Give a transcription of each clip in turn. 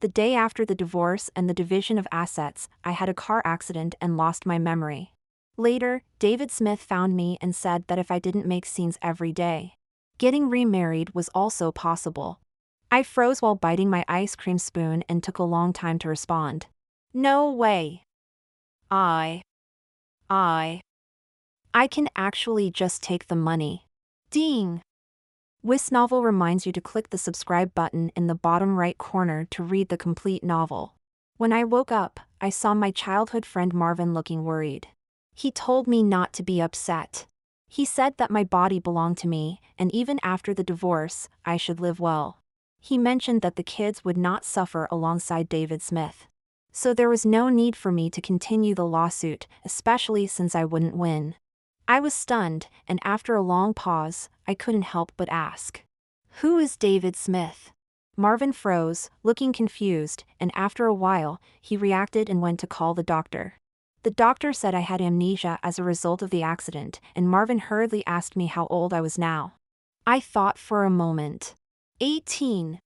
The day after the divorce and the division of assets, I had a car accident and lost my memory. Later, David Smith found me and said that if I didn't make scenes every day, getting remarried was also possible. I froze while biting my ice cream spoon and took a long time to respond. No way. I can actually just take the money. Ding! This novel reminds you to click the subscribe button in the bottom right corner to read the complete novel. When I woke up, I saw my childhood friend Marvin looking worried. He told me not to be upset. He said that my body belonged to me, and even after the divorce, I should live well. He mentioned that the kids would not suffer alongside David Smith. So there was no need for me to continue the lawsuit, especially since I wouldn't win. I was stunned, and after a long pause, I couldn't help but ask, "Who is David Smith?" Marvin froze, looking confused, and after a while, he reacted and went to call the doctor. The doctor said I had amnesia as a result of the accident, and Marvin hurriedly asked me how old I was now. I thought for a moment. 18.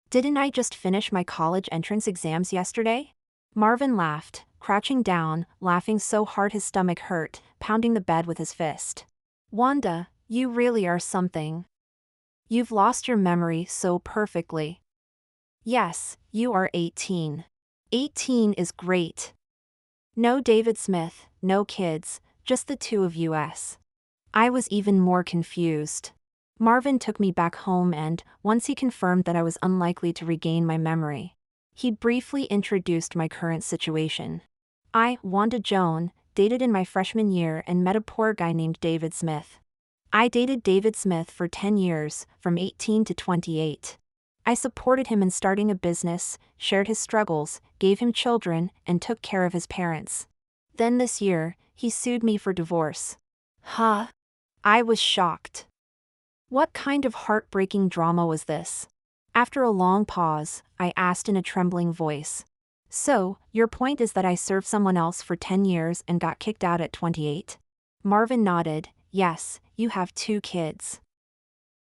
Didn't I just finish my college entrance exams yesterday? Marvin laughed, crouching down, laughing so hard his stomach hurt, pounding the bed with his fist. Wanda, you really are something. You've lost your memory so perfectly. Yes, you are 18. 18 is great. No David Smith, no kids, just the two of us. I was even more confused. Marvin took me back home and, once he confirmed that I was unlikely to regain my memory, he briefly introduced my current situation. I, Wanda Joan, dated in my freshman year and met a poor guy named David Smith. I dated David Smith for 10 years, from 18 to 28. I supported him in starting a business, shared his struggles, gave him children, and took care of his parents. Then this year, he sued me for divorce. Huh? I was shocked. What kind of heartbreaking drama was this? After a long pause, I asked in a trembling voice. So, your point is that I served someone else for 10 years and got kicked out at 28? Marvin nodded. Yes, you have 2 kids.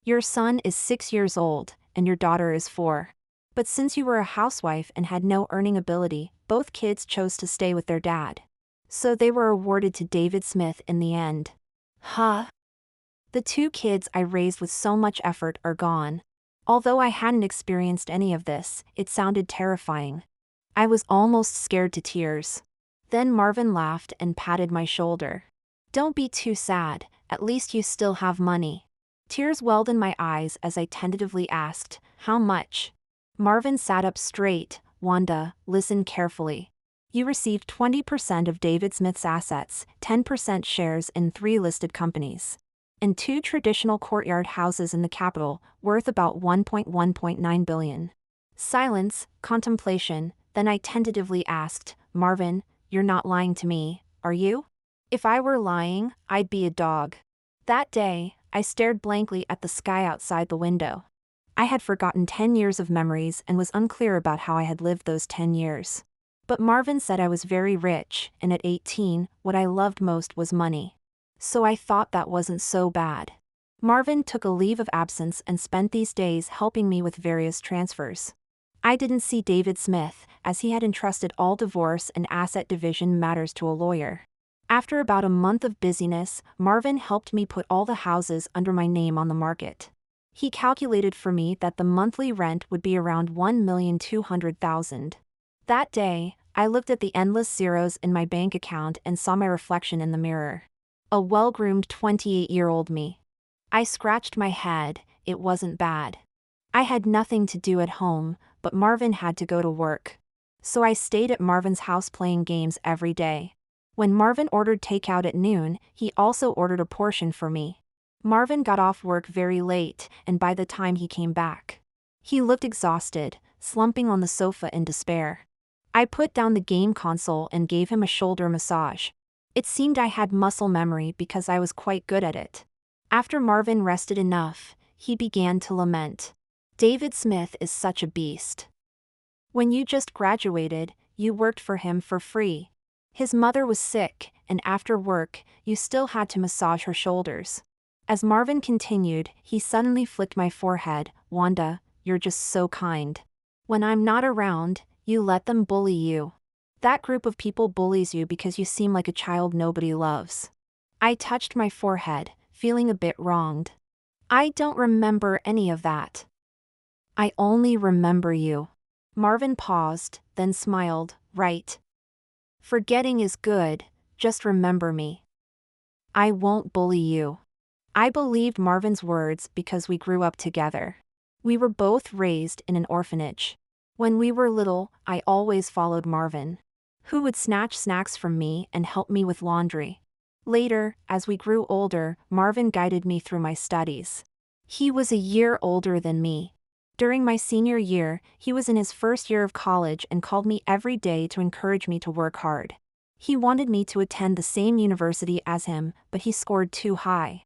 Your son is 6 years old, and your daughter is 4. But since you were a housewife and had no earning ability, both kids chose to stay with their dad. So they were awarded to David Smith in the end. Huh? The 2 kids I raised with so much effort are gone. Although I hadn't experienced any of this, it sounded terrifying. I was almost scared to tears. Then Marvin laughed and patted my shoulder. Don't be too sad, at least you still have money. Tears welled in my eyes as I tentatively asked, how much? Marvin sat up straight. Wanda, listen carefully. You received 20% of David Smith's assets, 10% shares in 3 listed companies, and 2 traditional courtyard houses in the capital, worth about $1.9 billion. Silence, contemplation, then I tentatively asked, Marvin, you're not lying to me, are you? If I were lying, I'd be a dog. That day, I stared blankly at the sky outside the window. I had forgotten 10 years of memories and was unclear about how I had lived those 10 years. But Marvin said I was very rich, and at 18, what I loved most was money. So I thought that wasn't so bad. Marvin took a leave of absence and spent these days helping me with various transfers. I didn't see David Smith, as he had entrusted all divorce and asset division matters to a lawyer. After about a month of busyness, Marvin helped me put all the houses under my name on the market. He calculated for me that the monthly rent would be around $1,200,000. That day, I looked at the endless zeros in my bank account and saw my reflection in the mirror. A well-groomed 28-year-old me. I scratched my head. It wasn't bad. I had nothing to do at home, but Marvin had to go to work. So I stayed at Marvin's house playing games every day. When Marvin ordered takeout at noon, he also ordered a portion for me. Marvin got off work very late, and by the time he came back, he looked exhausted, slumping on the sofa in despair. I put down the game console and gave him a shoulder massage. It seemed I had muscle memory because I was quite good at it. After Marvin rested enough, he began to lament. David Smith is such a beast. When you just graduated, you worked for him for free. His mother was sick, and after work, you still had to massage her shoulders. As Marvin continued, he suddenly flicked my forehead. Wanda, you're just so kind. When I'm not around, you let them bully you. That group of people bullies you because you seem like a child nobody loves. I touched my forehead, feeling a bit wronged. I don't remember any of that. I only remember you. Marvin paused, then smiled. Right. Forgetting is good, just remember me. I won't bully you. I believed Marvin's words because we grew up together. We were both raised in an orphanage. When we were little, I always followed Marvin, who would snatch snacks from me and help me with laundry. Later, as we grew older, Marvin guided me through my studies. He was a year older than me. During my senior year, he was in his first year of college and called me every day to encourage me to work hard. He wanted me to attend the same university as him, but he scored too high.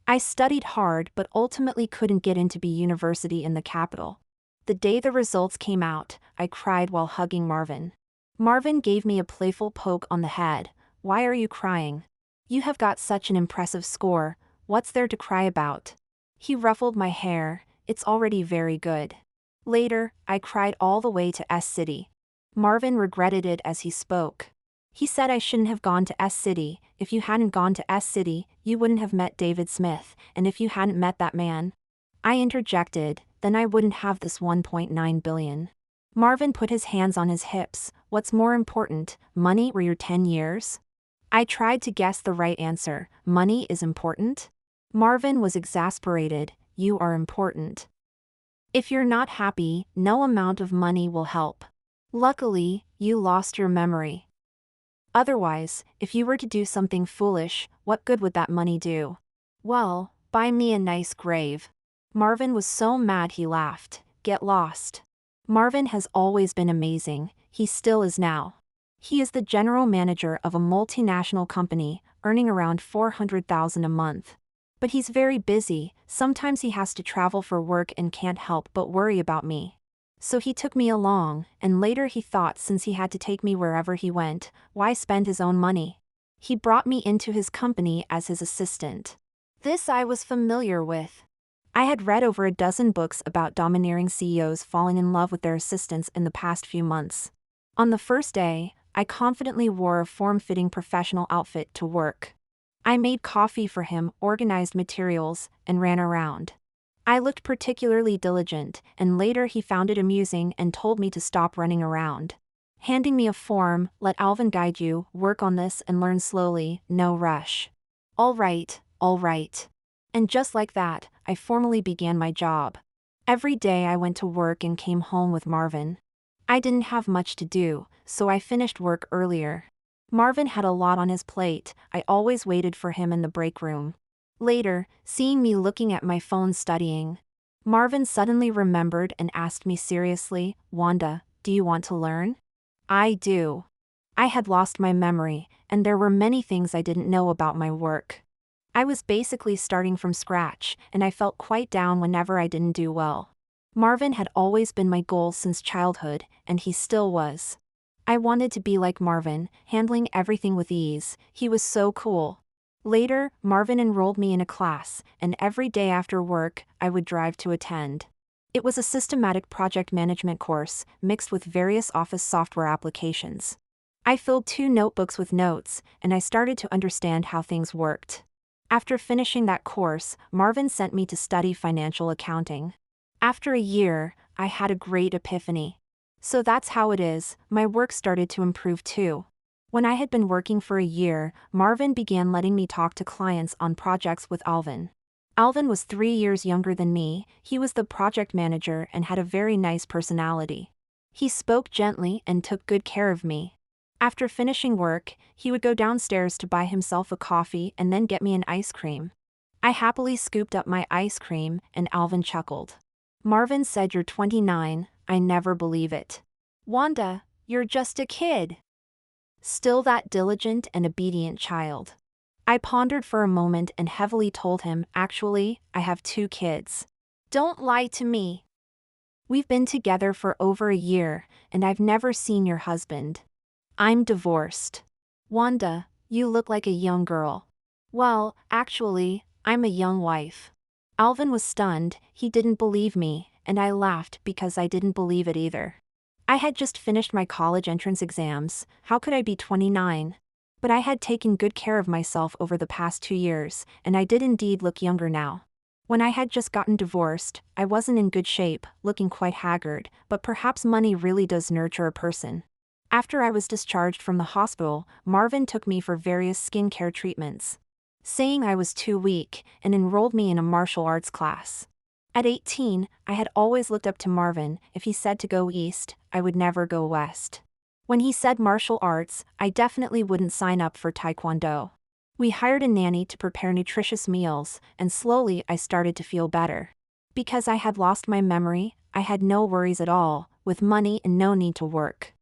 I studied hard but ultimately couldn't get into B university in the capital. The day the results came out, I cried while hugging Marvin. Marvin gave me a playful poke on the head. Why are you crying? You have got such an impressive score, what's there to cry about? He ruffled my hair, it's already very good. Later, I cried all the way to S-City. Marvin regretted it as he spoke. He said I shouldn't have gone to S-City. If you hadn't gone to S-City, you wouldn't have met David Smith, and if you hadn't met that man, I interjected, then I wouldn't have this 1.9 billion. Marvin put his hands on his hips. What's more important, money or your 10 years? I tried to guess the right answer. Money is important? Marvin was exasperated. You are important. If you're not happy, no amount of money will help. Luckily, you lost your memory. Otherwise, if you were to do something foolish, what good would that money do? Well, buy me a nice grave. Marvin was so mad he laughed. Get lost. Marvin has always been amazing, he still is now. He is the general manager of a multinational company, earning around $400,000 a month. But he's very busy, sometimes he has to travel for work and can't help but worry about me. So he took me along, and later he thought since he had to take me wherever he went, why spend his own money? He brought me into his company as his assistant. This I was familiar with. I had read over a dozen books about domineering CEOs falling in love with their assistants in the past few months. On the first day, I confidently wore a form-fitting professional outfit to work. I made coffee for him, organized materials, and ran around. I looked particularly diligent, and later he found it amusing and told me to stop running around. Handing me a form, let Alvin guide you, work on this and learn slowly, no rush. All right. And just like that, I formally began my job. Every day I went to work and came home with Marvin. I didn't have much to do, so I finished work earlier. Marvin had a lot on his plate. I always waited for him in the break room. Later, seeing me looking at my phone studying, Marvin suddenly remembered and asked me seriously, Wanda, do you want to learn? I do. I had lost my memory, and there were many things I didn't know about my work. I was basically starting from scratch, and I felt quite down whenever I didn't do well. Marvin had always been my goal since childhood, and he still was. I wanted to be like Marvin, handling everything with ease. He was so cool. Later, Marvin enrolled me in a class, and every day after work, I would drive to attend. It was a systematic project management course, mixed with various office software applications. I filled 2 notebooks with notes, and I started to understand how things worked. After finishing that course, Marvin sent me to study financial accounting. After a year, I had a great epiphany. So that's how it is, my work started to improve too. When I had been working for a year, Marvin began letting me talk to clients on projects with Alvin. Alvin was 3 years younger than me, he was the project manager and had a very nice personality. He spoke gently and took good care of me. After finishing work, he would go downstairs to buy himself a coffee and then get me an ice cream. I happily scooped up my ice cream, and Alvin chuckled. Marvin said, "You're 29, I never believe it. Wanda, you're just a kid. Still that diligent and obedient child." I pondered for a moment and heavily told him, "Actually, I have 2 kids. Don't lie to me. We've been together for over a year, and I've never seen your husband. I'm divorced." "Wanda, you look like a young girl." "Well, actually, I'm a young wife." Alvin was stunned, he didn't believe me, and I laughed because I didn't believe it either. I had just finished my college entrance exams. How could I be 29? But I had taken good care of myself over the past 2 years, and I did indeed look younger now. When I had just gotten divorced, I wasn't in good shape, looking quite haggard, but perhaps money really does nurture a person. After I was discharged from the hospital, Marvin took me for various skincare treatments, saying I was too weak, and enrolled me in a martial arts class. At 18, I had always looked up to Marvin. If he said to go east, I would never go west. When he said martial arts, I definitely wouldn't sign up for Taekwondo. We hired a nanny to prepare nutritious meals, and slowly I started to feel better. Because I had lost my memory, I had no worries at all, with money and no need to work.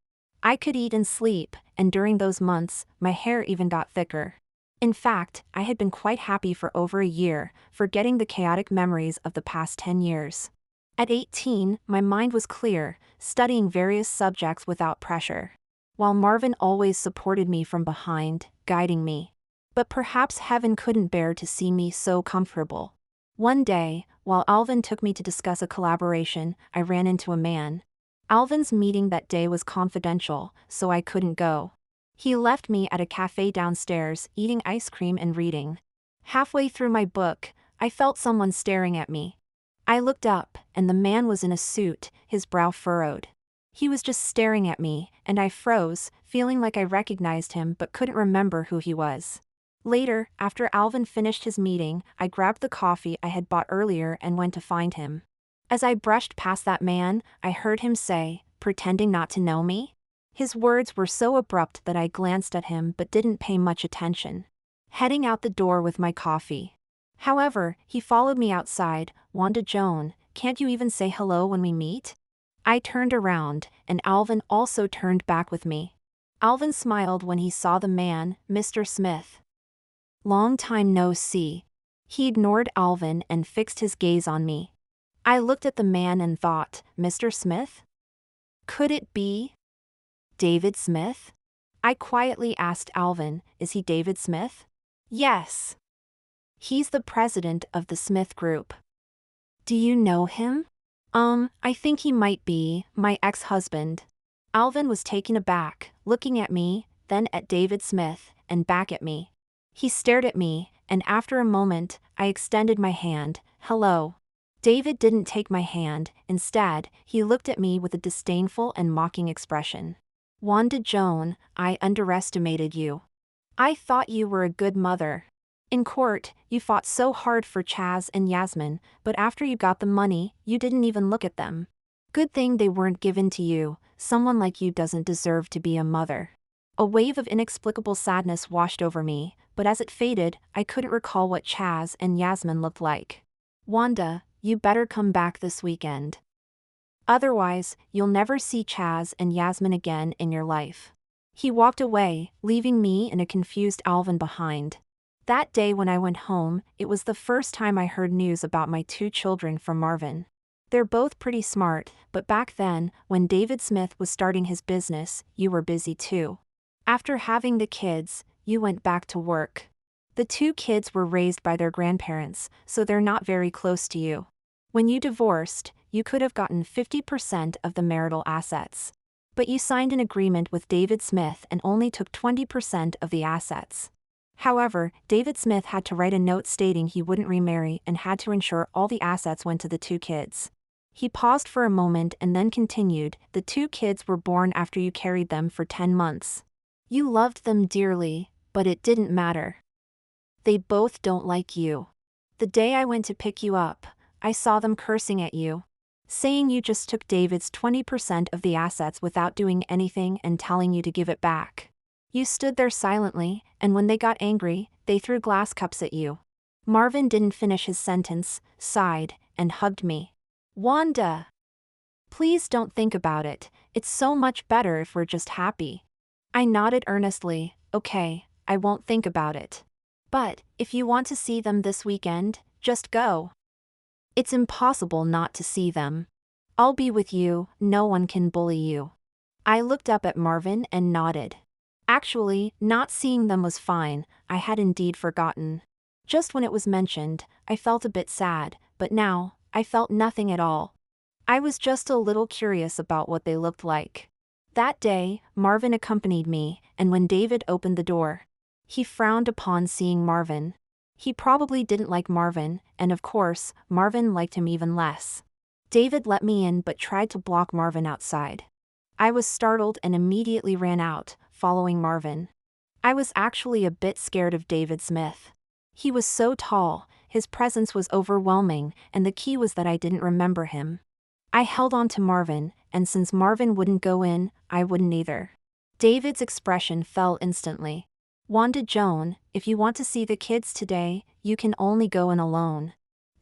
I could eat and sleep, and during those months, my hair even got thicker. In fact, I had been quite happy for over a year, forgetting the chaotic memories of the past 10 years. At 18, my mind was clear, studying various subjects without pressure, while Marvin always supported me from behind, guiding me. But perhaps heaven couldn't bear to see me so comfortable. One day, while Alvin took me to discuss a collaboration, I ran into a man. Alvin's meeting that day was confidential, so I couldn't go. He left me at a cafe downstairs, eating ice cream and reading. Halfway through my book, I felt someone staring at me. I looked up, and the man was in a suit, his brow furrowed. He was just staring at me, and I froze, feeling like I recognized him but couldn't remember who he was. Later, after Alvin finished his meeting, I grabbed the coffee I had bought earlier and went to find him. As I brushed past that man, I heard him say, "Pretending not to know me?" His words were so abrupt that I glanced at him but didn't pay much attention, heading out the door with my coffee. However, he followed me outside. "Wanda Joan, can't you even say hello when we meet?" I turned around, and Alvin also turned back with me. Alvin smiled when he saw the man, Mr. Smith. "Long time no see." He ignored Alvin and fixed his gaze on me. I looked at the man and thought, Mr. Smith? Could it be David Smith? I quietly asked Alvin, "Is he David Smith?" "Yes. He's the president of the Smith Group." "Do you know him?" I think he might be my ex-husband." Alvin was taken aback, looking at me, then at David Smith, and back at me. He stared at me, and after a moment, I extended my hand. "Hello." David didn't take my hand. Instead, he looked at me with a disdainful and mocking expression. "Wanda Joan, I underestimated you. I thought you were a good mother. In court, you fought so hard for Chaz and Yasmin, but after you got the money, you didn't even look at them. Good thing they weren't given to you. Someone like you doesn't deserve to be a mother." A wave of inexplicable sadness washed over me, but as it faded, I couldn't recall what Chaz and Yasmin looked like. "Wanda, you better come back this weekend. Otherwise, you'll never see Chaz and Yasmin again in your life." He walked away, leaving me and a confused Alvin behind. That day when I went home, it was the first time I heard news about my 2 children from Marvin. They're both pretty smart, but back then, when David Smith was starting his business, you were busy too. After having the kids, you went back to work. The 2 kids were raised by their grandparents, so they're not very close to you. When you divorced, you could have gotten 50% of the marital assets. But you signed an agreement with David Smith and only took 20% of the assets. However, David Smith had to write a note stating he wouldn't remarry and had to ensure all the assets went to the 2 kids. He paused for a moment and then continued, "The 2 kids were born after you carried them for 10 months. You loved them dearly, but it didn't matter. They both don't like you. The day I went to pick you up, I saw them cursing at you, saying you just took David's 20% of the assets without doing anything and telling you to give it back. You stood there silently, and when they got angry, they threw glass cups at you." Marvin didn't finish his sentence, sighed, and hugged me. "Wanda, please don't think about it. It's so much better if we're just happy." I nodded earnestly. "Okay, I won't think about it. But, if you want to see them this weekend, just go. It's impossible not to see them. I'll be with you, no one can bully you." I looked up at Marvin and nodded. Actually, not seeing them was fine. I had indeed forgotten. Just when it was mentioned, I felt a bit sad, but now, I felt nothing at all. I was just a little curious about what they looked like. That day, Marvin accompanied me, and when David opened the door, he frowned upon seeing Marvin. He probably didn't like Marvin, and of course, Marvin liked him even less. David let me in but tried to block Marvin outside. I was startled and immediately ran out, following Marvin. I was actually a bit scared of David Smith. He was so tall, his presence was overwhelming, and the key was that I didn't remember him. I held on to Marvin, and since Marvin wouldn't go in, I wouldn't either. David's expression fell instantly. Wanda Joan, if you want to see the kids today, you can only go in alone.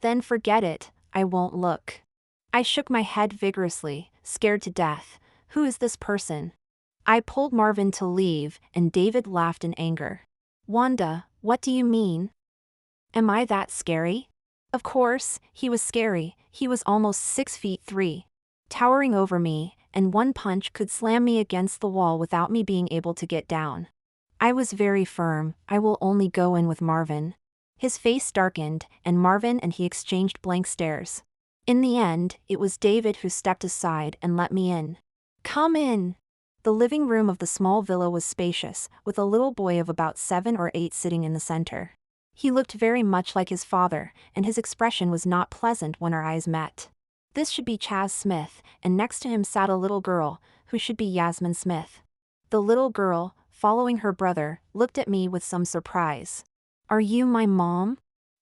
Then forget it, I won't look. I shook my head vigorously, scared to death. Who is this person? I pulled Marvin to leave, and David laughed in anger. Wanda, what do you mean? Am I that scary? Of course, he was scary. He was almost 6'3", towering over me, and one punch could slam me against the wall without me being able to get down. I was very firm. I will only go in with Marvin. His face darkened, and Marvin and he exchanged blank stares. In the end, it was David who stepped aside and let me in. Come in. The living room of the small villa was spacious, with a little boy of about 7 or 8 sitting in the center. He looked very much like his father, and his expression was not pleasant when our eyes met. This should be Chaz Smith, and next to him sat a little girl, who should be Yasmin Smith. The little girl, following her brother, looked at me with some surprise. Are you my mom?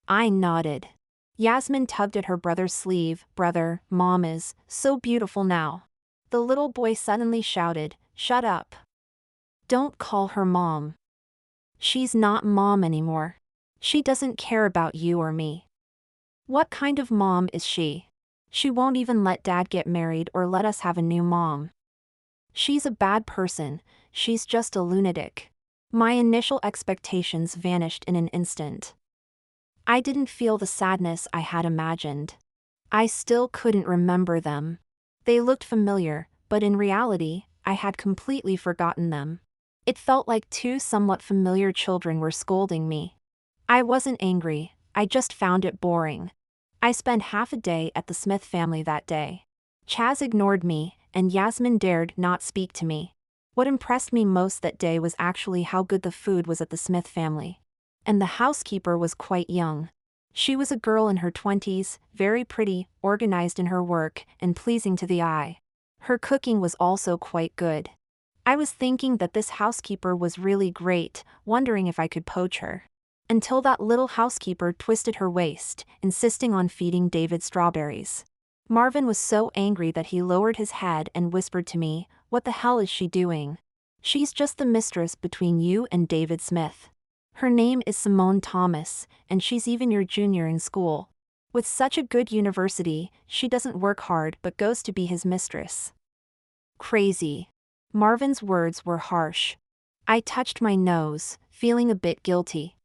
I nodded. Yasmin tugged at her brother's sleeve. Brother, Mom is so beautiful now. The little boy suddenly shouted, Shut up. Don't call her Mom. She's not Mom anymore. She doesn't care about you or me. What kind of mom is she? She won't even let Dad get married or let us have a new mom. She's a bad person, she's just a lunatic. My initial expectations vanished in an instant. I didn't feel the sadness I had imagined. I still couldn't remember them. They looked familiar, but in reality, I had completely forgotten them. It felt like two somewhat familiar children were scolding me. I wasn't angry, I just found it boring. I spent half a day at the Smith family that day. Chaz ignored me, and Yasmin dared not speak to me. What impressed me most that day was actually how good the food was at the Smith family. And the housekeeper was quite young. She was a girl in her 20s, very pretty, organized in her work, and pleasing to the eye. Her cooking was also quite good. I was thinking that this housekeeper was really great, wondering if I could poach her. Until that little housekeeper twisted her waist, insisting on feeding David strawberries. Marvin was so angry that he lowered his head and whispered to me, What the hell is she doing? She's just the mistress between you and David Smith. Her name is Simone Thomas, and she's even your junior in school. With such a good university, she doesn't work hard but goes to be his mistress. Crazy. Marvin's words were harsh. I touched my nose, feeling a bit guilty.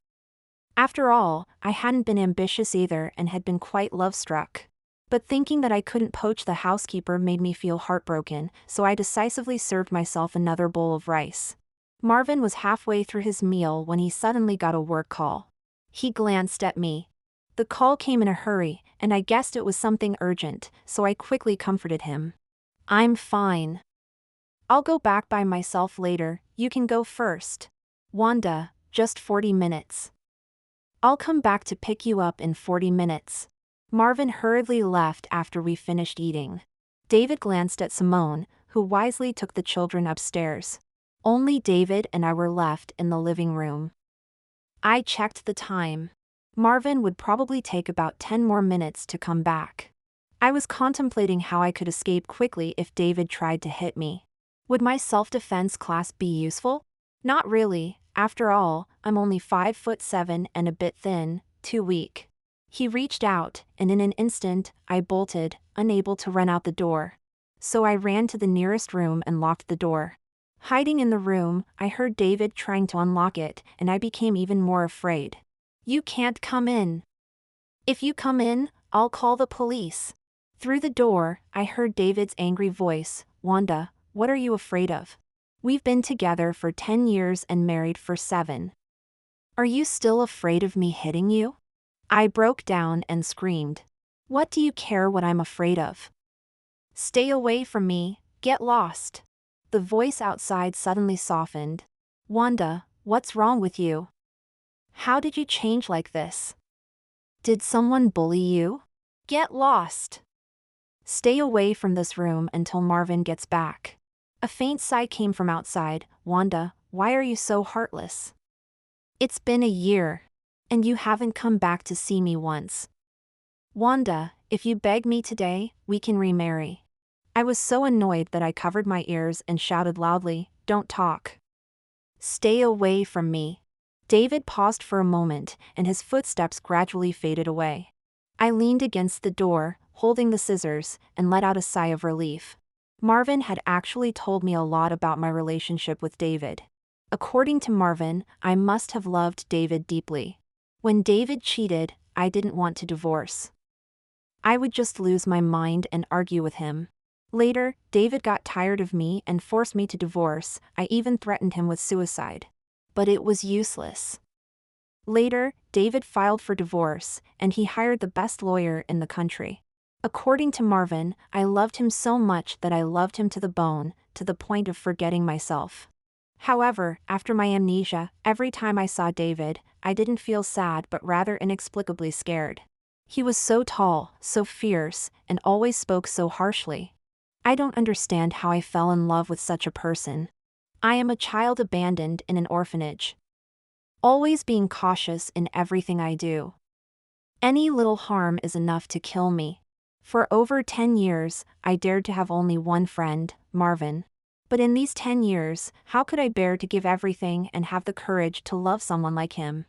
After all, I hadn't been ambitious either and had been quite love-struck. But thinking that I couldn't poach the housekeeper made me feel heartbroken, so I decisively served myself another bowl of rice. Marvin was halfway through his meal when he suddenly got a work call. He glanced at me. The call came in a hurry, and I guessed it was something urgent, so I quickly comforted him. I'm fine. I'll go back by myself later, you can go first. Wanda, just 40 minutes. I'll come back to pick you up in 40 minutes. Marvin hurriedly left after we finished eating. David glanced at Simone, who wisely took the children upstairs. Only David and I were left in the living room. I checked the time. Marvin would probably take about 10 more minutes to come back. I was contemplating how I could escape quickly if David tried to hit me. Would my self-defense class be useful? Not really. After all, I'm only 5'7" and a bit thin, too weak. He reached out, and in an instant, I bolted, unable to run out the door. So I ran to the nearest room and locked the door. Hiding in the room, I heard David trying to unlock it, and I became even more afraid. You can't come in. If you come in, I'll call the police. Through the door, I heard David's angry voice, Wanda, what are you afraid of? We've been together for 10 years and married for 7. Are you still afraid of me hitting you? I broke down and screamed. What do you care what I'm afraid of? Stay away from me, get lost. The voice outside suddenly softened. Wanda, what's wrong with you? How did you change like this? Did someone bully you? Get lost. Stay away from this room until Marvin gets back. A faint sigh came from outside. Wanda, why are you so heartless? It's been a year. And you haven't come back to see me once. Wanda, if you beg me today, we can remarry. I was so annoyed that I covered my ears and shouted loudly, don't talk. Stay away from me. David paused for a moment, and his footsteps gradually faded away. I leaned against the door, holding the scissors, and let out a sigh of relief. Marvin had actually told me a lot about my relationship with David. According to Marvin, I must have loved David deeply. When David cheated, I didn't want to divorce. I would just lose my mind and argue with him. Later, David got tired of me and forced me to divorce. I even threatened him with suicide. But it was useless. Later, David filed for divorce, and he hired the best lawyer in the country. According to Marvin, I loved him so much that I loved him to the bone, to the point of forgetting myself. However, after my amnesia, every time I saw David, I didn't feel sad but rather inexplicably scared. He was so tall, so fierce, and always spoke so harshly. I don't understand how I fell in love with such a person. I am a child abandoned in an orphanage. Always being cautious in everything I do. Any little harm is enough to kill me. For over 10 years, I dared to have only one friend, Marvin. But in these 10 years, how could I bear to give everything and have the courage to love someone like him?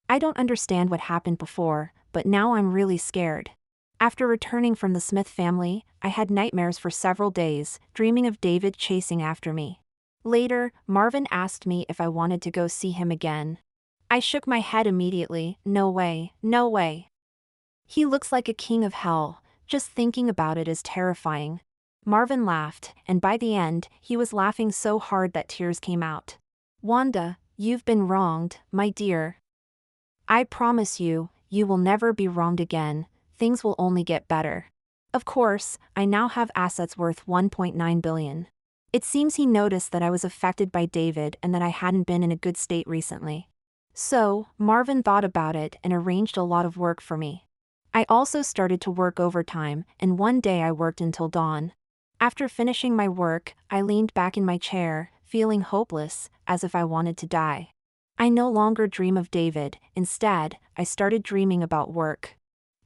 I don't understand what happened before, but now I'm really scared. After returning from the Smith family, I had nightmares for several days, dreaming of David chasing after me. Later, Marvin asked me if I wanted to go see him again. I shook my head immediately. No way, no way. He looks like a king of hell. Just thinking about it is terrifying. Marvin laughed, and by the end, he was laughing so hard that tears came out. Wanda, you've been wronged, my dear. I promise you, you will never be wronged again. Things will only get better. Of course, I now have assets worth $1.9 billion. It seems he noticed that I was affected by David and that I hadn't been in a good state recently. So, Marvin thought about it and arranged a lot of work for me. I also started to work overtime, and one day I worked until dawn. After finishing my work, I leaned back in my chair, feeling hopeless, as if I wanted to die. I no longer dream of David. Instead, I started dreaming about work.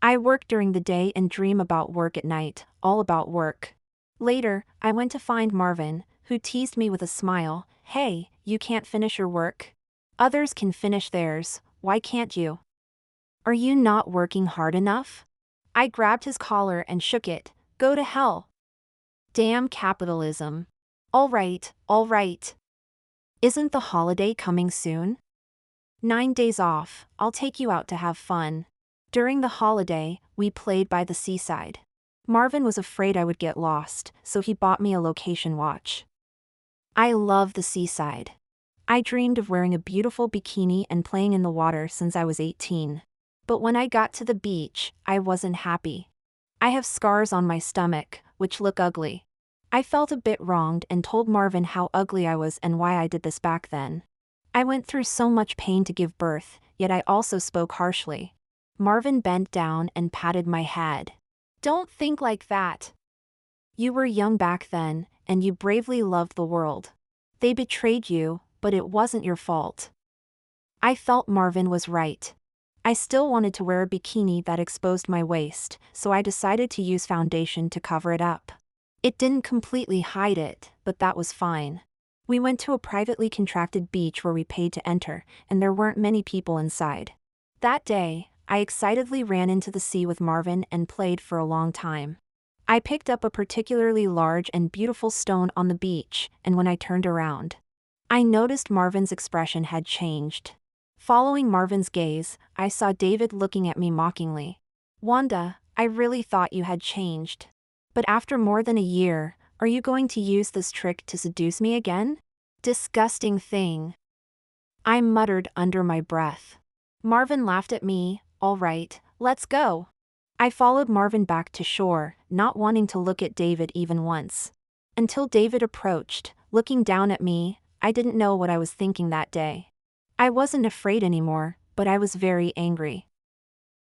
I work during the day and dream about work at night, all about work. Later, I went to find Marvin, who teased me with a smile. Hey, you can't finish your work? Others can finish theirs, why can't you? Are you not working hard enough? I grabbed his collar and shook it. Go to hell. Damn capitalism. All right, all right. Isn't the holiday coming soon? 9 days off, I'll take you out to have fun. During the holiday, we played by the seaside. Marvin was afraid I would get lost, so he bought me a location watch. I love the seaside. I dreamed of wearing a beautiful bikini and playing in the water since I was 18. But when I got to the beach, I wasn't happy. I have scars on my stomach, which look ugly. I felt a bit wronged and told Marvin how ugly I was and why I did this back then. I went through so much pain to give birth, yet I also spoke harshly. Marvin bent down and patted my head. Don't think like that. You were young back then, and you bravely loved the world. They betrayed you, but it wasn't your fault. I felt Marvin was right. I still wanted to wear a bikini that exposed my waist, so I decided to use foundation to cover it up. It didn't completely hide it, but that was fine. We went to a privately contracted beach where we paid to enter, and there weren't many people inside. That day, I excitedly ran into the sea with Marvin and played for a long time. I picked up a particularly large and beautiful stone on the beach, and when I turned around, I noticed Marvin's expression had changed. Following Marvin's gaze, I saw David looking at me mockingly. Wanda, I really thought you had changed. But after more than a year, are you going to use this trick to seduce me again? Disgusting thing. I muttered under my breath. Marvin laughed at me. All right, let's go. I followed Marvin back to shore, not wanting to look at David even once. Until David approached, looking down at me. I didn't know what I was thinking that day. I wasn't afraid anymore, but I was very angry.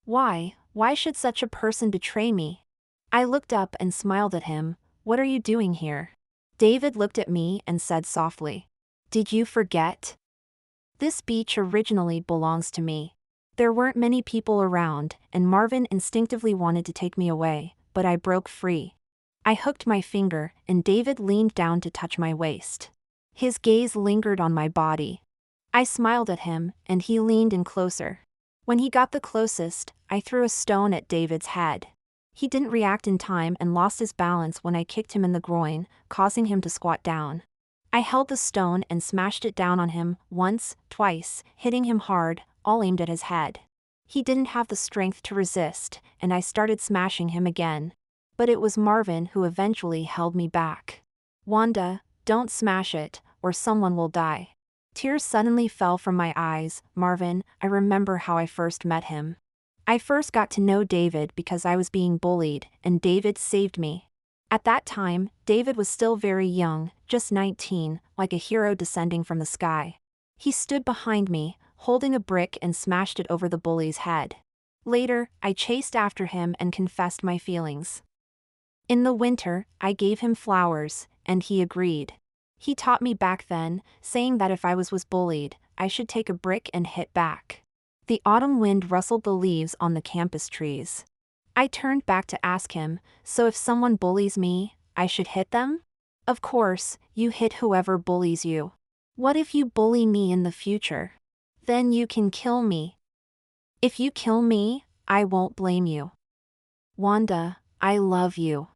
Why should such a person betray me? I looked up and smiled at him. What are you doing here? David looked at me and said softly, "Did you forget? This beach originally belongs to me." There weren't many people around, and Marvin instinctively wanted to take me away, but I broke free. I hooked my finger, and David leaned down to touch my waist. His gaze lingered on my body. I smiled at him, and he leaned in closer. When he got the closest, I threw a stone at David's head. He didn't react in time and lost his balance when I kicked him in the groin, causing him to squat down. I held the stone and smashed it down on him, once, twice, hitting him hard, all aimed at his head. He didn't have the strength to resist, and I started smashing him again. But it was Marvin who eventually held me back. "Wanda, don't smash it, or someone will die." Tears suddenly fell from my eyes. Marvin, I remember how I first met him. I first got to know David because I was being bullied, and David saved me. At that time, David was still very young, just 19, like a hero descending from the sky. He stood behind me, holding a brick, and smashed it over the bully's head. Later, I chased after him and confessed my feelings. In the winter, I gave him flowers, and he agreed. He taught me back then, saying that if I was bullied, I should take a brick and hit back. The autumn wind rustled the leaves on the campus trees. I turned back to ask him, "So if someone bullies me, I should hit them?" "Of course, you hit whoever bullies you. What if you bully me in the future? Then you can kill me. If you kill me, I won't blame you." Wanda, I love you.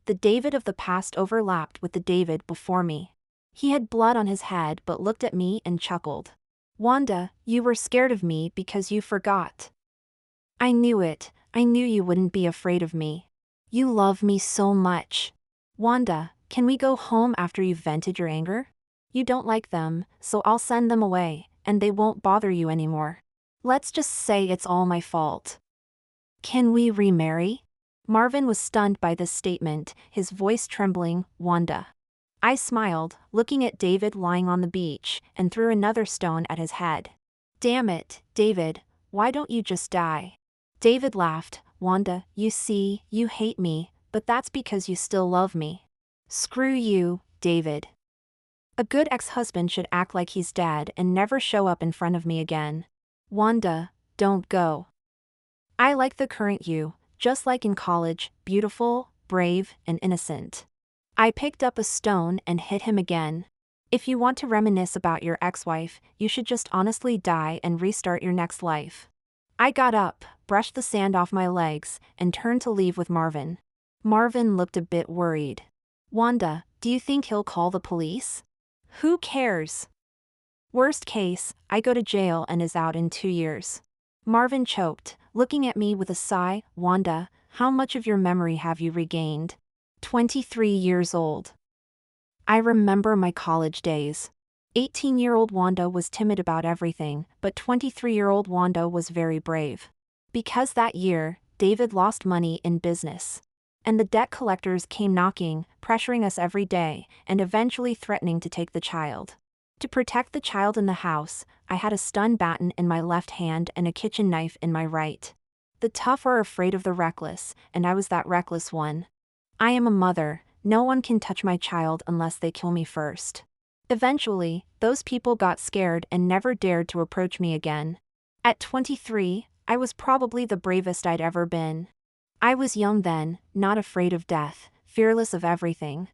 The David of the past overlapped with the David before me. He had blood on his head but looked at me and chuckled. "Wanda, you were scared of me because you forgot." "I knew it. I knew you wouldn't be afraid of me. You love me so much. Wanda, can we go home after you've vented your anger? You don't like them, so I'll send them away, and they won't bother you anymore. Let's just say it's all my fault. Can we remarry?" Marvin was stunned by this statement, his voice trembling. "Wanda." I smiled, looking at David lying on the beach, and threw another stone at his head. "Damn it, David, why don't you just die?" David laughed. "Wanda, you see, you hate me, but that's because you still love me." "Screw you, David. A good ex-husband should act like he's dead and never show up in front of me again. Wanda, don't go. I like the current you, just like in college, beautiful, brave, and innocent." I picked up a stone and hit him again. "If you want to reminisce about your ex-wife, you should just honestly die and restart your next life." I got up, brushed the sand off my legs, and turned to leave with Marvin. Marvin looked a bit worried. "Wanda, do you think he'll call the police?" "Who cares? Worst case, I go to jail and is out in 2 years. Marvin choked, looking at me with a sigh. "Wanda, how much of your memory have you regained?" 23 years old. I remember my college days. 18-year-old Wanda was timid about everything, but 23-year-old Wanda was very brave. Because that year, David lost money in business. And the debt collectors came knocking, pressuring us every day, and eventually threatening to take the child. To protect the child in the house, I had a stun baton in my left hand and a kitchen knife in my right. The tough are afraid of the reckless, and I was that reckless one. I am a mother, no one can touch my child unless they kill me first. Eventually, those people got scared and never dared to approach me again. At 23, I was probably the bravest I'd ever been. I was young then, not afraid of death, fearless of everything.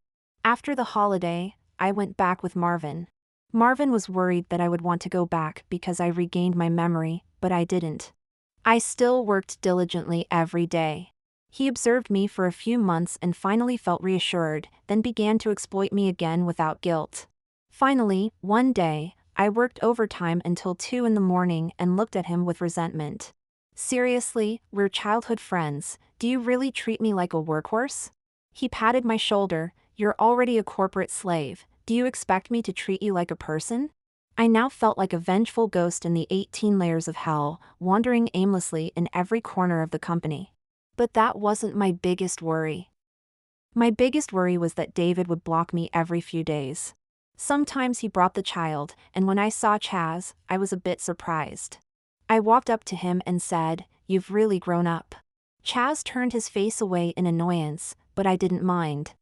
After the holiday, I went back with Marvin. Marvin was worried that I would want to go back because I regained my memory, but I didn't. I still worked diligently every day. He observed me for a few months and finally felt reassured, then began to exploit me again without guilt. Finally, one day, I worked overtime until 2 in the morning and looked at him with resentment. "Seriously, we're childhood friends, do you really treat me like a workhorse?" He patted my shoulder. "You're already a corporate slave, do you expect me to treat you like a person?" I now felt like a vengeful ghost in the 18 layers of hell, wandering aimlessly in every corner of the company. But that wasn't my biggest worry. My biggest worry was that David would block me every few days. Sometimes he brought the child, and when I saw Chaz, I was a bit surprised. I walked up to him and said, "You've really grown up." Chaz turned his face away in annoyance, but I didn't mind.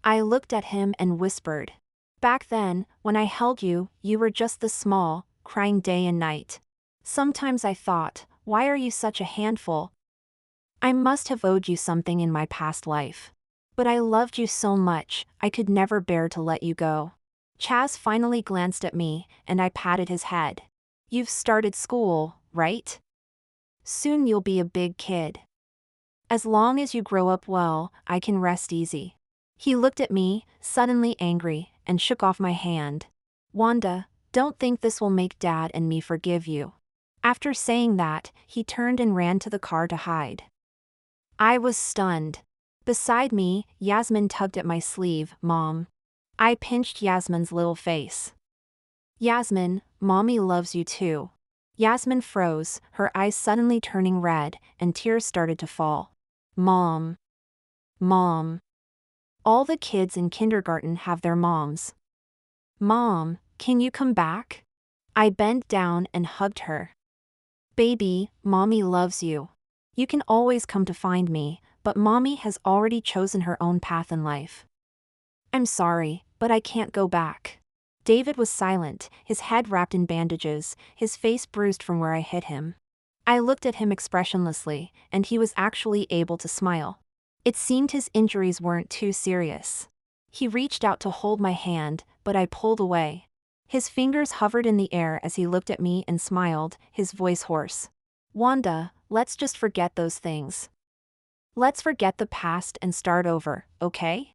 I looked at him and whispered, "Back then, when I held you, you were just this small, crying day and night. Sometimes I thought, why are you such a handful? I must have owed you something in my past life. But I loved you so much, I could never bear to let you go." Chaz finally glanced at me, and I patted his head. "You've started school, right? Soon you'll be a big kid. As long as you grow up well, I can rest easy." He looked at me, suddenly angry, and shook off my hand. "Wanda, don't think this will make Dad and me forgive you." After saying that, he turned and ran to the car to hide. I was stunned. Beside me, Yasmin tugged at my sleeve. "Mom." I pinched Yasmin's little face. "Yasmin, Mommy loves you too." Yasmin froze, her eyes suddenly turning red, and tears started to fall. "Mom. Mom. All the kids in kindergarten have their moms. Mom, can you come back?" I bent down and hugged her. "Baby, Mommy loves you. You can always come to find me, but Mommy has already chosen her own path in life." "I'm sorry, but I can't go back." David was silent, his head wrapped in bandages, his face bruised from where I hit him. I looked at him expressionlessly, and he was actually able to smile. It seemed his injuries weren't too serious. He reached out to hold my hand, but I pulled away. His fingers hovered in the air as he looked at me and smiled, his voice hoarse. "Wanda, let's just forget those things. Let's forget the past and start over, okay?"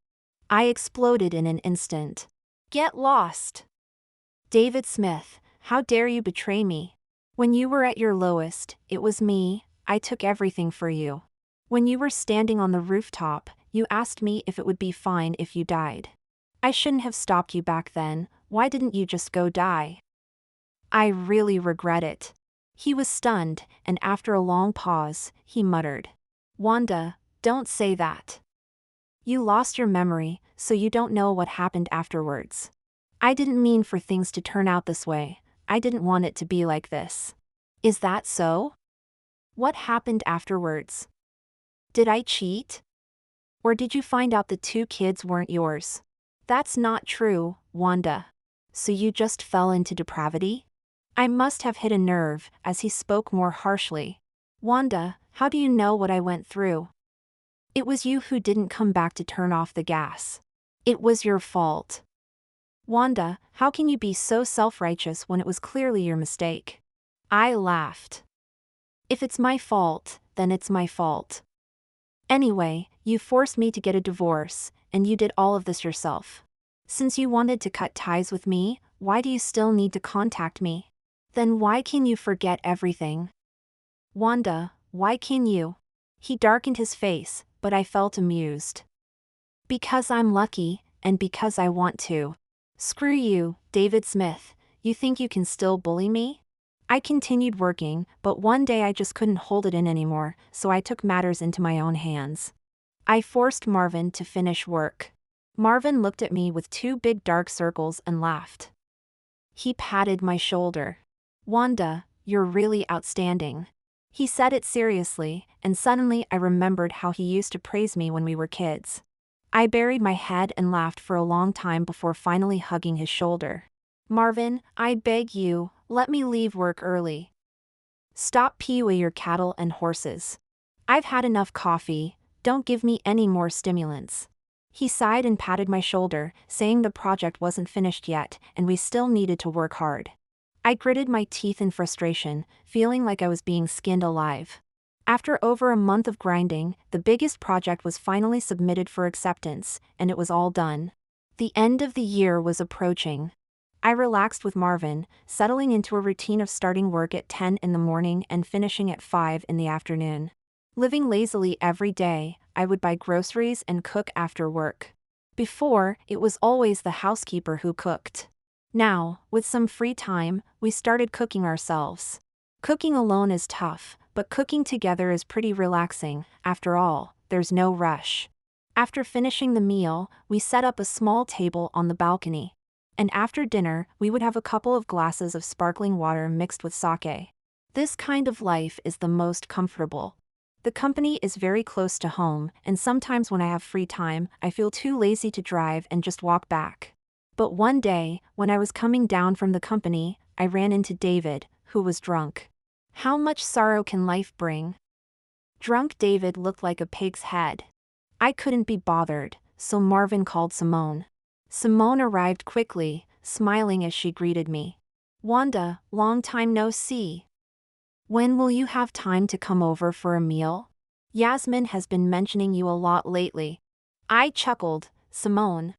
I exploded in an instant. "Get lost! David Smith, how dare you betray me? When you were at your lowest, it was me, I took everything for you. When you were standing on the rooftop, you asked me if it would be fine if you died. I shouldn't have stopped you back then, why didn't you just go die?" "I really regret it." He was stunned, and after a long pause, he muttered, "Wanda, don't say that. You lost your memory, so you don't know what happened afterwards. I didn't mean for things to turn out this way, I didn't want it to be like this." "Is that so? What happened afterwards? Did I cheat? Or did you find out the 2 kids weren't yours?" "That's not true, Wanda. So you just fell into depravity?" I must have hit a nerve, as he spoke more harshly. "Wanda, how do you know what I went through? It was you who didn't come back to turn off the gas. It was your fault. Wanda, how can you be so self-righteous when it was clearly your mistake?" I laughed. "If it's my fault, then it's my fault. Anyway, you forced me to get a divorce, and you did all of this yourself. Since you wanted to cut ties with me, why do you still need to contact me? Then why can you forget everything? Wanda, why can you?" He darkened his face, but I felt amused. "Because I'm lucky, and because I want to." "Screw you, David Smith, you think you can still bully me?" I continued working, but one day I just couldn't hold it in anymore, so I took matters into my own hands. I forced Marvin to finish work. Marvin looked at me with 2 big dark circles and laughed. He patted my shoulder. "Wanda, you're really outstanding." He said it seriously, and suddenly I remembered how he used to praise me when we were kids. I buried my head and laughed for a long time before finally hugging his shoulder. "Marvin, I beg you, let me leave work early. Stop peeing away your cattle and horses. I've had enough coffee, don't give me any more stimulants." He sighed and patted my shoulder, saying the project wasn't finished yet, and we still needed to work hard. I gritted my teeth in frustration, feeling like I was being skinned alive. After over a month of grinding, the biggest project was finally submitted for acceptance, and it was all done. The end of the year was approaching. I relaxed with Marvin, settling into a routine of starting work at 10 in the morning and finishing at 5 in the afternoon. Living lazily every day, I would buy groceries and cook after work. Before, it was always the housekeeper who cooked. Now, with some free time, we started cooking ourselves. Cooking alone is tough, but cooking together is pretty relaxing. After all, there's no rush. After finishing the meal, we set up a small table on the balcony. And after dinner, we would have a couple of glasses of sparkling water mixed with sake. This kind of life is the most comfortable. The company is very close to home, and sometimes when I have free time, I feel too lazy to drive and just walk back. But one day, when I was coming down from the company, I ran into David, who was drunk. How much sorrow can life bring? Drunk David looked like a pig's head. I couldn't be bothered, so Marvin called Simone. Simone arrived quickly, smiling as she greeted me. "Wanda, long time no see. When will you have time to come over for a meal? Yasmin has been mentioning you a lot lately." I chuckled. Simone.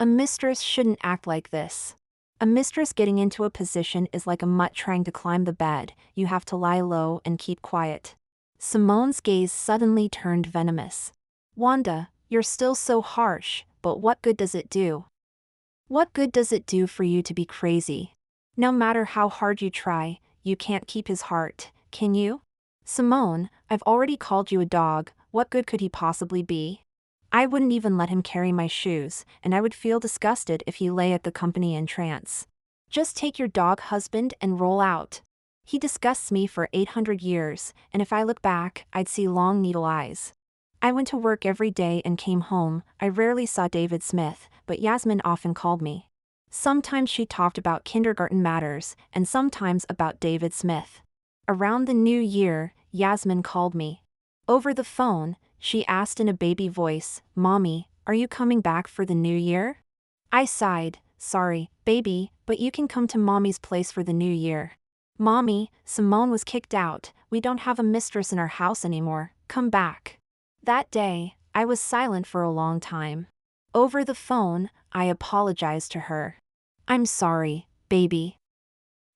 A mistress shouldn't act like this. A mistress getting into a position is like a mutt trying to climb the bed. You have to lie low and keep quiet. Simone's gaze suddenly turned venomous. "Wanda, you're still so harsh, but what good does it do? What good does it do for you to be crazy? No matter how hard you try, you can't keep his heart, can you? Simone, I've already called you a dog. What good could he possibly be? I wouldn't even let him carry my shoes, and I would feel disgusted if he lay at the company in trance. Just take your dog husband and roll out. He disgusts me for 800 years, and if I look back, I'd see long needle eyes. I went to work every day and came home. I rarely saw David Smith, but Yasmin often called me. Sometimes she talked about kindergarten matters, and sometimes about David Smith. Around the new year, Yasmin called me. Over the phone, she asked in a baby voice, "Mommy, are you coming back for the new year?" I sighed, "Sorry, baby, but you can come to Mommy's place for the new year." "Mommy, Simone was kicked out. We don't have a mistress in our house anymore. Come back." That day, I was silent for a long time. Over the phone, I apologized to her. "I'm sorry, baby.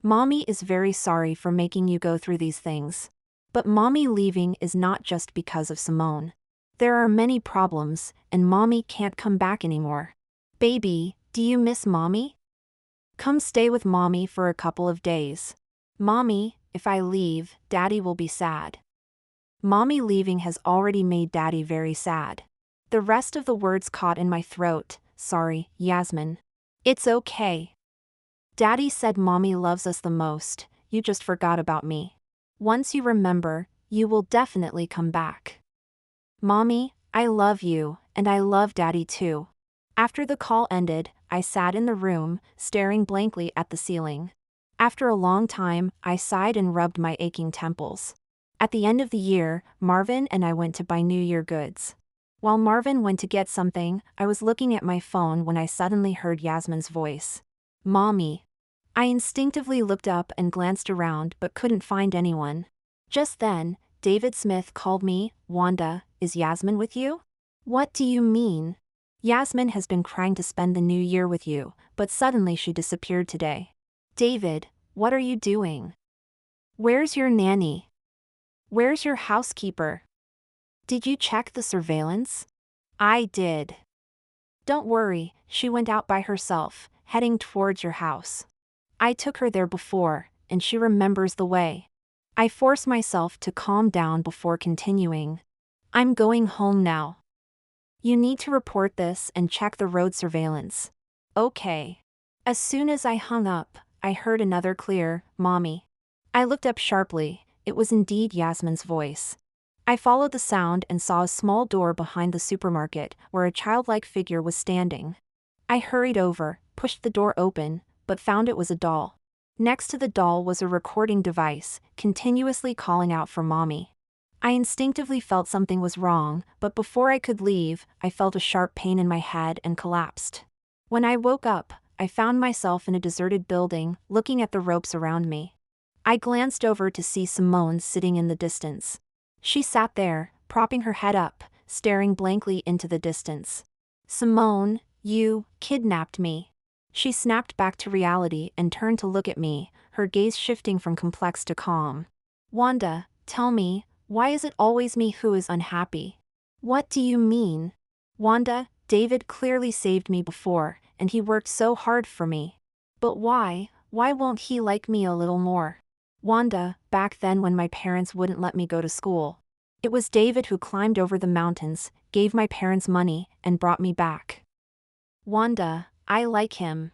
Mommy is very sorry for making you go through these things. But Mommy leaving is not just because of Simone. There are many problems, and Mommy can't come back anymore. Baby, do you miss Mommy? Come stay with Mommy for a couple of days. Mommy, if I leave, Daddy will be sad." Mommy leaving has already made Daddy very sad. The rest of the words caught in my throat. "Sorry, Yasmin. It's okay. Daddy said Mommy loves us the most. You just forgot about me. Once you remember, you will definitely come back. Mommy, I love you, and I love Daddy too." After the call ended, I sat in the room, staring blankly at the ceiling. After a long time, I sighed and rubbed my aching temples. At the end of the year, Marvin and I went to buy New Year goods. While Marvin went to get something, I was looking at my phone when I suddenly heard Yasmin's voice. "Mommy." I instinctively looked up and glanced around but couldn't find anyone. Just then, David Smith called me. "Wanda, is Yasmin with you?" "What do you mean?" "Yasmin has been crying to spend the new year with you, but suddenly she disappeared today." "David, what are you doing? Where's your nanny? Where's your housekeeper? Did you check the surveillance?" "I did." "Don't worry, she went out by herself, heading towards your house. I took her there before, and she remembers the way." I forced myself to calm down before continuing. "I'm going home now. You need to report this and check the road surveillance." "Okay." As soon as I hung up, I heard another clear, "Mommy." I looked up sharply. It was indeed Yasmin's voice. I followed the sound and saw a small door behind the supermarket where a childlike figure was standing. I hurried over, pushed the door open, but found it was a doll. Next to the doll was a recording device, continuously calling out for Mommy. I instinctively felt something was wrong, but before I could leave, I felt a sharp pain in my head and collapsed. When I woke up, I found myself in a deserted building, looking at the ropes around me. I glanced over to see Simone sitting in the distance. She sat there, propping her head up, staring blankly into the distance. "Simone, you kidnapped me." She snapped back to reality and turned to look at me, her gaze shifting from complex to calm. "Wanda, tell me, why is it always me who is unhappy?" "What do you mean?" "Wanda, David clearly saved me before, and he worked so hard for me. But why won't he like me a little more?" Wanda, back then when my parents wouldn't let me go to school. It was David who climbed over the mountains, gave my parents money, and brought me back. Wanda, I like him.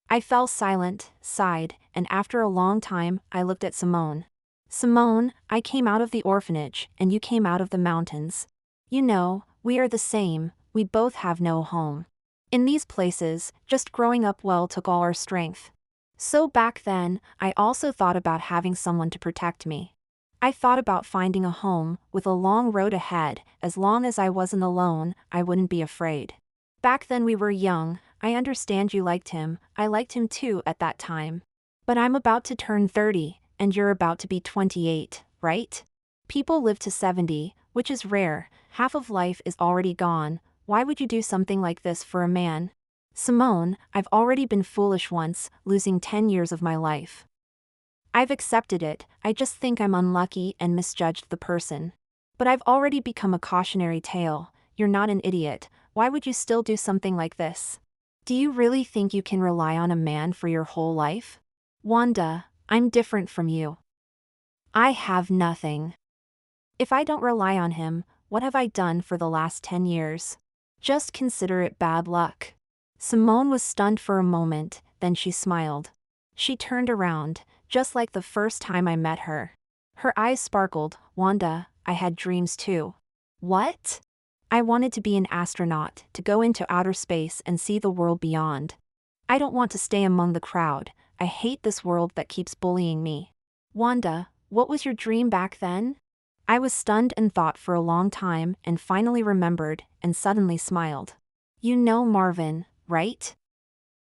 I fell silent, sighed, and after a long time, I looked at Simone. Simone, I came out of the orphanage, and you came out of the mountains. You know, we are the same, we both have no home. In these places, just growing up well took all our strength. So back then, I also thought about having someone to protect me. I thought about finding a home, with a long road ahead, as long as I wasn't alone, I wouldn't be afraid. Back then we were young, I understand you liked him, I liked him too at that time. But I'm about to turn 30, and you're about to be 28, right? People live to 70, which is rare, half of life is already gone, why would you do something like this for a man? Simone, I've already been foolish once, losing 10 years of my life. I've accepted it, I just think I'm unlucky and misjudged the person. But I've already become a cautionary tale, you're not an idiot, why would you still do something like this? Do you really think you can rely on a man for your whole life? Wanda, I'm different from you. I have nothing. If I don't rely on him, what have I done for the last 10 years? Just consider it bad luck. Simone was stunned for a moment, then she smiled. She turned around, just like the first time I met her. Her eyes sparkled. Wanda, I had dreams too. What? I wanted to be an astronaut, to go into outer space and see the world beyond. I don't want to stay among the crowd, I hate this world that keeps bullying me. Wanda, what was your dream back then? I was stunned and thought for a long time and finally remembered and suddenly smiled. You know Marvin, right?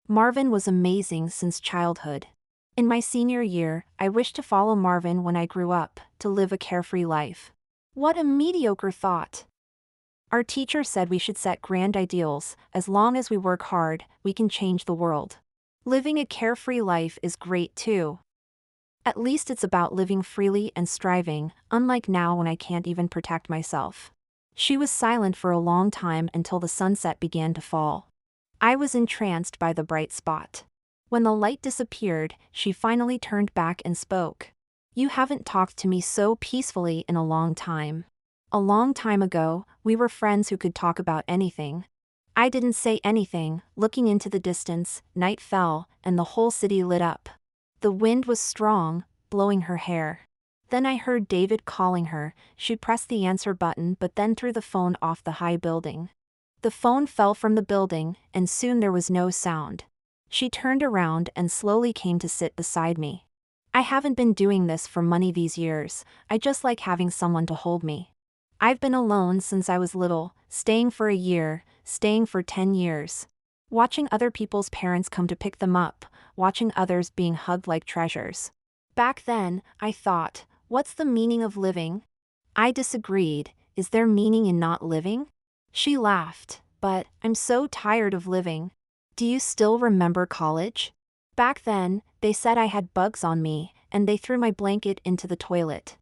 Marvin was amazing since childhood. In my senior year, I wished to follow Marvin when I grew up, to live a carefree life. What a mediocre thought. Our teacher said we should set grand ideals, as long as we work hard, we can change the world. Living a carefree life is great too. At least it's about living freely and striving, unlike now when I can't even protect myself. She was silent for a long time until the sunset began to fall. I was entranced by the bright spot. When the light disappeared, she finally turned back and spoke. You haven't talked to me so peacefully in a long time. A long time ago, we were friends who could talk about anything. I didn't say anything. Looking into the distance, night fell, and the whole city lit up. The wind was strong, blowing her hair. Then I heard David calling her. She pressed the answer button but then threw the phone off the high building. The phone fell from the building, and soon there was no sound. She turned around and slowly came to sit beside me. I haven't been doing this for money these years, I just like having someone to hold me. I've been alone since I was little, staying for a year, staying for 10 years. Watching other people's parents come to pick them up, watching others being hugged like treasures. Back then, I thought, what's the meaning of living? I disagreed, is there meaning in not living? She laughed, but I'm so tired of living. Do you still remember college? Back then, they said I had bugs on me, and they threw my blanket into the toilet.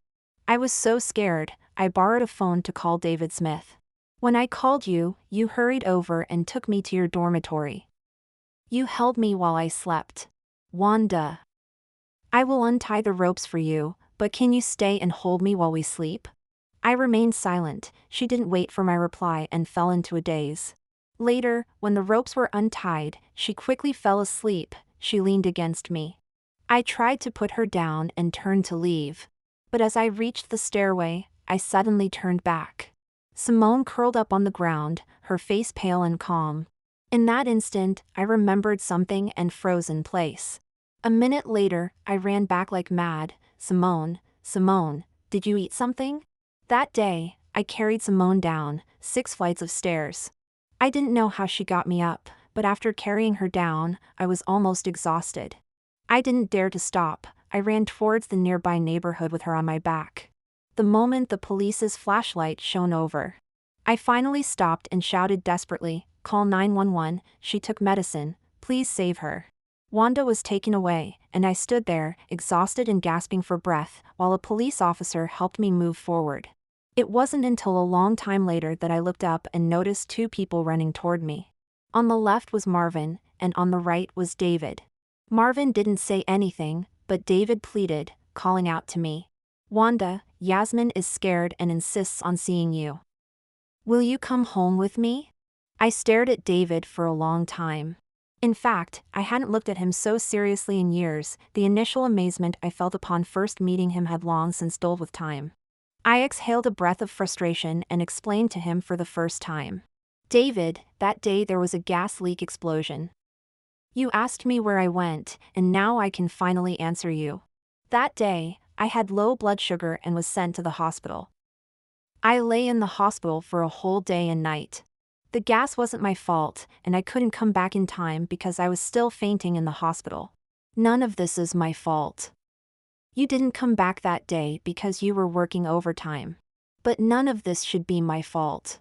I was so scared, I borrowed a phone to call David Smith. When I called you, you hurried over and took me to your dormitory. You held me while I slept. Wanda. I will untie the ropes for you, but can you stay and hold me while we sleep? I remained silent. She didn't wait for my reply and fell into a daze. Later, when the ropes were untied, she quickly fell asleep. She leaned against me. I tried to put her down and turned to leave. But as I reached the stairway, I suddenly turned back. Simone curled up on the ground, her face pale and calm. In that instant, I remembered something and froze in place. A minute later, I ran back like mad. Simone, Simone, did you eat something? That day, I carried Simone down 6 flights of stairs. I didn't know how she got me up, but after carrying her down, I was almost exhausted. I didn't dare to stop. I ran towards the nearby neighborhood with her on my back. The moment the police's flashlight shone over, I finally stopped and shouted desperately, "Call 911, she took medicine, please save her." Wanda was taken away, and I stood there, exhausted and gasping for breath, while a police officer helped me move forward. It wasn't until a long time later that I looked up and noticed 2 people running toward me. On the left was Marvin, and on the right was David. Marvin didn't say anything, but David pleaded, calling out to me. "Wanda, Yasmin is scared and insists on seeing you. Will you come home with me?" I stared at David for a long time. In fact, I hadn't looked at him so seriously in years. The initial amazement I felt upon first meeting him had long since dulled with time. I exhaled a breath of frustration and explained to him for the first time. "David, that day there was a gas leak explosion. You asked me where I went, and now I can finally answer you. That day, I had low blood sugar and was sent to the hospital. I lay in the hospital for a whole day and night. The gas wasn't my fault, and I couldn't come back in time because I was still fainting in the hospital. None of this is my fault. You didn't come back that day because you were working overtime. But none of this should be my fault.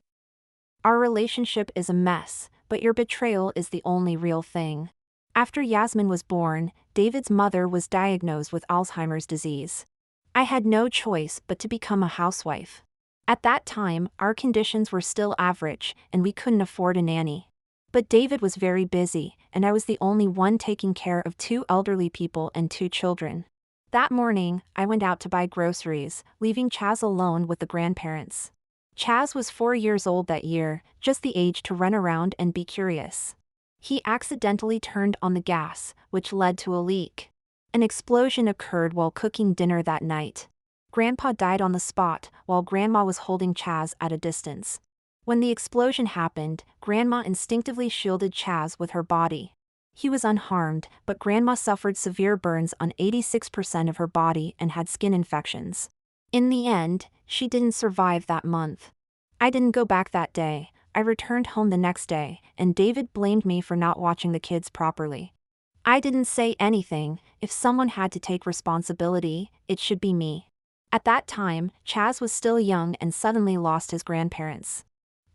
Our relationship is a mess, but your betrayal is the only real thing." After Yasmin was born, David's mother was diagnosed with Alzheimer's disease. I had no choice but to become a housewife. At that time, our conditions were still average, and we couldn't afford a nanny. But David was very busy, and I was the only one taking care of 2 elderly people and 2 children. That morning, I went out to buy groceries, leaving Chaz alone with the grandparents. Chaz was 4 years old that year, just the age to run around and be curious. He accidentally turned on the gas, which led to a leak. An explosion occurred while cooking dinner that night. Grandpa died on the spot, while Grandma was holding Chaz at a distance. When the explosion happened, Grandma instinctively shielded Chaz with her body. He was unharmed, but Grandma suffered severe burns on 86% of her body and had skin infections. In the end, she didn't survive that month. I didn't go back that day. I returned home the next day, and David blamed me for not watching the kids properly. I didn't say anything. If someone had to take responsibility, it should be me. At that time, Chaz was still young and suddenly lost his grandparents.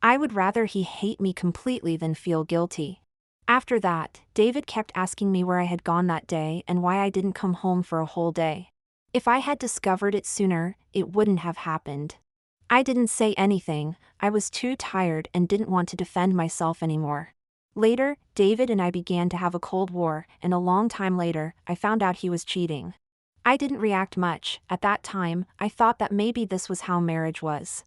I would rather he hate me completely than feel guilty. After that, David kept asking me where I had gone that day and why I didn't come home for a whole day. If I had discovered it sooner, it wouldn't have happened. I didn't say anything. I was too tired and didn't want to defend myself anymore. Later, David and I began to have a cold war, and a long time later, I found out he was cheating. I didn't react much. At that time, I thought that maybe this was how marriage was.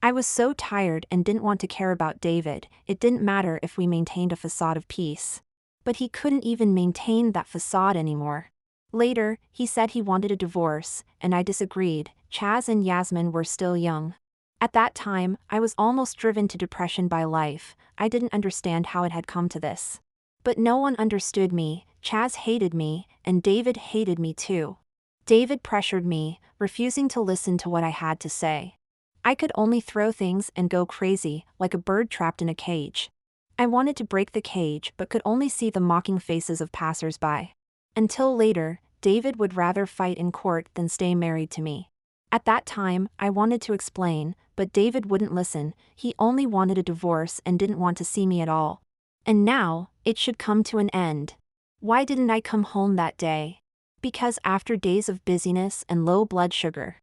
I was so tired and didn't want to care about David. It didn't matter if we maintained a facade of peace. But he couldn't even maintain that facade anymore. Later, he said he wanted a divorce, and I disagreed. Chaz and Yasmin were still young. At that time, I was almost driven to depression by life. I didn't understand how it had come to this. But no one understood me. Chaz hated me, and David hated me too. David pressured me, refusing to listen to what I had to say. I could only throw things and go crazy, like a bird trapped in a cage. I wanted to break the cage but could only see the mocking faces of passers-by. Until later, David would rather fight in court than stay married to me. At that time, I wanted to explain, but David wouldn't listen. He only wanted a divorce and didn't want to see me at all. And now, it should come to an end. Why didn't I come home that day? Because after days of busyness and low blood sugar,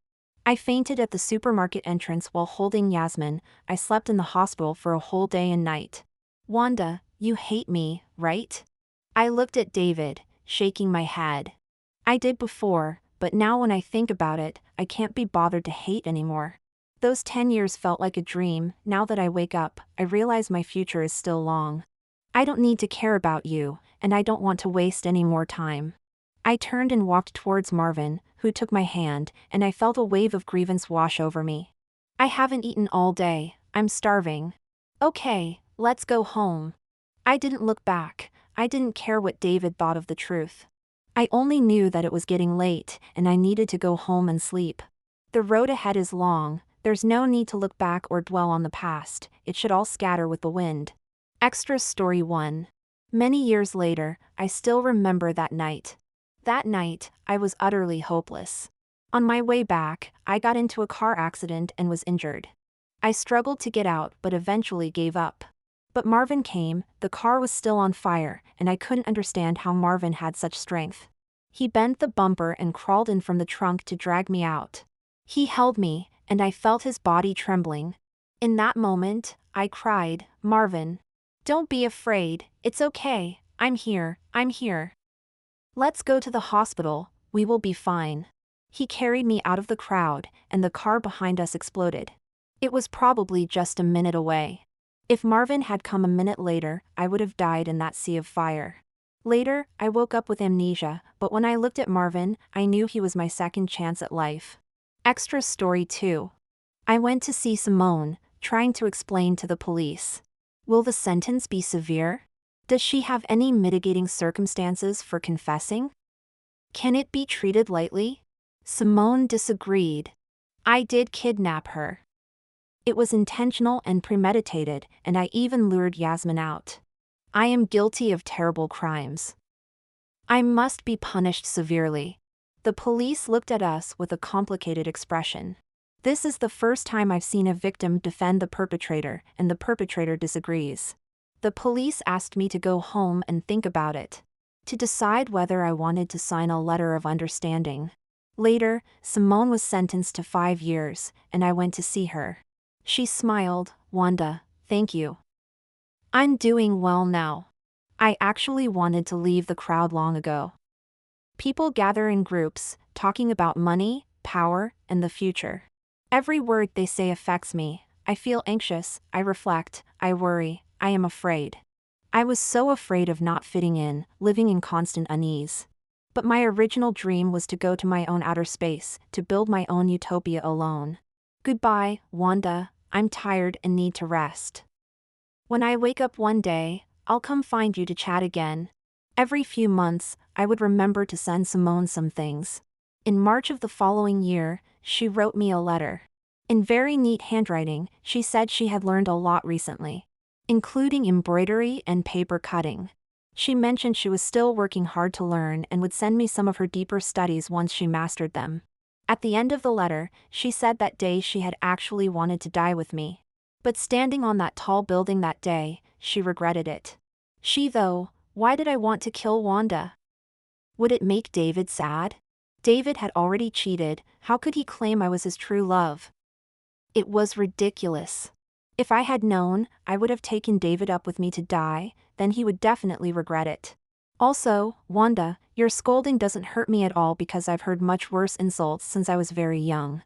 I fainted at the supermarket entrance while holding Yasmin. I slept in the hospital for a whole day and night. Wanda, you hate me, right? I looked at David, shaking my head. I did before, but now when I think about it, I can't be bothered to hate anymore. Those 10 years felt like a dream. Now that I wake up, I realize my future is still long. I don't need to care about you, and I don't want to waste any more time. I turned and walked towards Marvin, who took my hand, and I felt a wave of grievance wash over me. I haven't eaten all day. I'm starving. Okay, let's go home. I didn't look back. I didn't care what David thought of the truth. I only knew that it was getting late, and I needed to go home and sleep. The road ahead is long. There's no need to look back or dwell on the past. It should all scatter with the wind. Extra Story 1. Many years later, I still remember that night. That night, I was utterly hopeless. On my way back, I got into a car accident and was injured. I struggled to get out but eventually gave up. But Marvin came. The car was still on fire, and I couldn't understand how Marvin had such strength. He bent the bumper and crawled in from the trunk to drag me out. He held me, and I felt his body trembling. In that moment, I cried, "Marvin, don't be afraid, it's okay, I'm here. Let's go to the hospital, we will be fine." He carried me out of the crowd, and the car behind us exploded. It was probably just a minute away. If Marvin had come a minute later, I would have died in that sea of fire. Later, I woke up with amnesia, but when I looked at Marvin, I knew he was my second chance at life. Extra story 2. I went to see Simone, trying to explain to the police. Will the sentence be severe? Does she have any mitigating circumstances for confessing? Can it be treated lightly? Simone disagreed. I did kidnap her. It was intentional and premeditated, and I even lured Yasmin out. I am guilty of terrible crimes. I must be punished severely. The police looked at us with a complicated expression. This is the first time I've seen a victim defend the perpetrator, and the perpetrator disagrees. The police asked me to go home and think about it, to decide whether I wanted to sign a letter of understanding. Later, Simone was sentenced to 5 years, and I went to see her. She smiled. Wanda, thank you. I'm doing well now. I actually wanted to leave the crowd long ago. People gather in groups, talking about money, power, and the future. Every word they say affects me. I feel anxious, I reflect, I worry, I am afraid. I was so afraid of not fitting in, living in constant unease. But my original dream was to go to my own outer space, to build my own utopia alone. Goodbye, Wanda, I'm tired and need to rest. When I wake up one day, I'll come find you to chat again. Every few months, I would remember to send Simone some things. In March of the following year, she wrote me a letter. In very neat handwriting, she said she had learned a lot recently, including embroidery and paper cutting. She mentioned she was still working hard to learn and would send me some of her deeper studies once she mastered them. At the end of the letter, she said that day she had actually wanted to die with me. But standing on that tall building that day, she regretted it. Why did I want to kill Wanda? Would it make David sad? David had already cheated, how could he claim I was his true love? It was ridiculous. If I had known, I would have taken David up with me to die, then he would definitely regret it. Also, Wanda, your scolding doesn't hurt me at all because I've heard much worse insults since I was very young.